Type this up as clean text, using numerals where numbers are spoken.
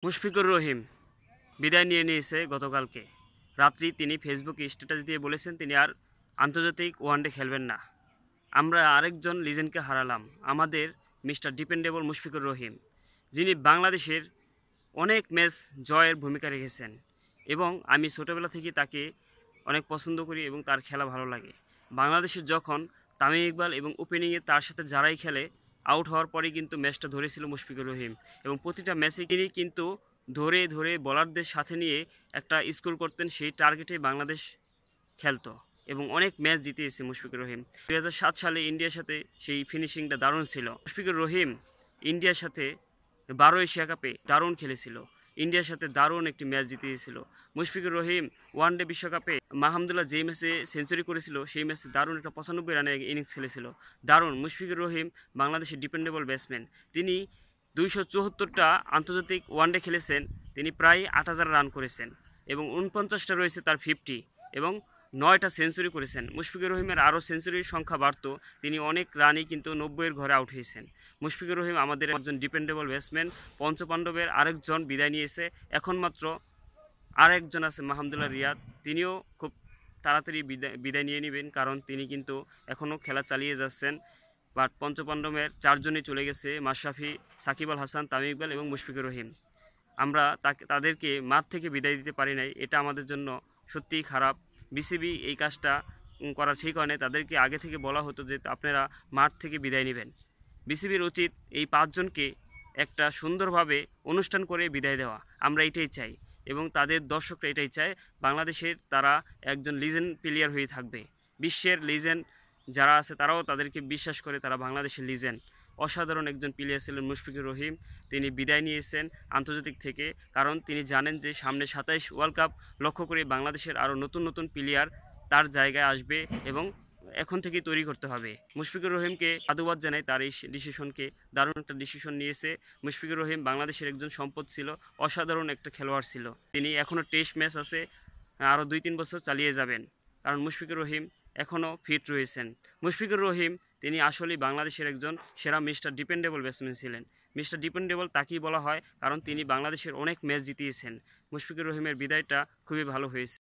মুশফিকুর রহিম বিদায় নিয়েছে গতকালকে রাত্রি। তিনি ফেসবুকে স্ট্যাটাস দিয়ে বলেছেন তিনি আর আন্তর্জাতিক ওয়ানডে খেলবেন না। আমরা আরেকজন লিজেন্ডকে হারালাম, আমাদের মিস্টার ডিপেন্ডেবল মুশফিকুর রহিম, যিনি বাংলাদেশের অনেক ম্যাচ জয়ের ভূমিকা রেখেছেন এবং আমি ছোটোবেলা থেকে তাকে অনেক পছন্দ করি এবং তার খেলা ভালো লাগে। বাংলাদেশের যখন তামিম ইকবাল এবং ওপেনিংয়ে তার সাথে যারাই খেলে আউট হওয়ার পরেই কিন্তু ম্যাচটা ধরেছিল মুশফিকুর রহিম এবং প্রতিটা ম্যাচে তিনি কিন্তু ধরে ধরে বোলারদের সাথে নিয়ে একটা স্কোর করতেন। সেই টার্গেটে বাংলাদেশ খেলতো এবং অনেক ম্যাচ জিতিয়েছে মুশফিকুর রহিম। 2007 সালে ইন্ডিয়ার সাথে সেই ফিনিশিংটা দারুণ ছিল। মুশফিকুর রহিম ইন্ডিয়ার সাথে 12 এশিয়া কাপে দারুণ খেলেছিল, ইন্ডিয়ার সাথে দারুণ একটি ম্যাচ জিতিয়েছিল। মুশফিকুর রহিম ওয়ানডে বিশ্বকাপে মাহমুদুল্লাহ যেই ম্যাচে সেঞ্চুরি করেছিল সেই ম্যাচে দারুণ একটা 95 রানের ইনিংস খেলেছিল। দারুণ মুশফিকুর রহিম বাংলাদেশের ডিপেন্ডেবল ব্যাটসম্যান। তিনি 274টা আন্তর্জাতিক ওয়ানডে খেলেছেন, তিনি প্রায় 8000 রান করেছেন এবং 49টা রয়েছে তার 50 এবং 9টা সেঞ্চুরি করেছেন। মুশফিকুর রহিমের আরও সেঞ্চুরির সংখ্যা বাড়ত, তিনি অনেক রানই কিন্তু 90-এর ঘরে আউট হয়েছেন। মুশফিকুর রহিম আমাদের একজন ডিপেন্ডেবল ব্যাটসম্যান। পঞ্চপাণ্ডবের আরেকজন বিদায় নিয়েছে, এখন মাত্র আরেকজন আছে মাহমুদুল্লাহ রিয়াদ, তিনিও খুব তাড়াতাড়ি বিদায় নিয়ে নেবেন, কারণ তিনি কিন্তু এখনও খেলা চালিয়ে যাচ্ছেন। বাট পঞ্চপাণ্ডবের 4 জনই চলে গেছে, মাশরাফি, সাকিব আল হাসান, তামিম ইকবাল এবং মুশফিকুর রহিম। আমরা তাদেরকে মাঠ থেকে বিদায় দিতে পারি নাই, এটা আমাদের জন্য সত্যিই খারাপ। বিসিবি এই কাজটা করা ঠিক হয় না, তাদেরকে আগে থেকে বলা হতো যে আপনারা মাঠ থেকে বিদায় নেবেন। বিসিবির উচিত এই 5 জনকে একটা সুন্দরভাবে অনুষ্ঠান করে বিদায় দেওয়া, আমরা এটাই চাই এবং তাদের দর্শকরা এটাই চায়। বাংলাদেশের তারা একজন লিজেন্ড প্লেয়ার হয়ে থাকবে, বিশ্বের লিজেন্ড যারা আছে তারাও তাদেরকে বিশ্বাস করে তারা বাংলাদেশের লিজেন্ড। অসাধারণ একজন প্লেয়ার ছিলেন মুশফিকুর রহিম, তিনি বিদায় নিয়েছেন আন্তর্জাতিক থেকে, কারণ তিনি জানেন যে সামনে 27 ওয়ার্ল্ড কাপ লক্ষ্য করে বাংলাদেশের আরও নতুন নতুন প্লেয়ার তার জায়গায় আসবে এবং এখন থেকেই তৈরি করতে হবে। মুশফিকুর রহিমকে সাধুবাদ জানাই, তার এই ডিসিশনকে, দারুণ একটা ডিসিশন নিয়েছে। মুশফিকুর রহিম বাংলাদেশের একজন সম্পদ ছিল, অসাধারণ একটা খেলোয়াড় ছিল। তিনি এখনও টেস্ট ম্যাচ আছে, আরও 2-3 বছর চালিয়ে যাবেন, কারণ মুশফিকুর রহিম এখনও ফিট রয়েছেন। মুশফিকুর রহিম তিনি আসলেই বাংলাদেশের একজন সেরা মিস্টার ডিপেন্ডেবল ব্যাটসম্যান ছিলেন। মিস্টার ডিপেন্ডেবল তাকেই বলা হয়, কারণ তিনি বাংলাদেশের অনেক ম্যাচ জিতিয়েছেন। মুশফিকুর রহিমের বিদায়টা খুবই ভালো হয়েছে।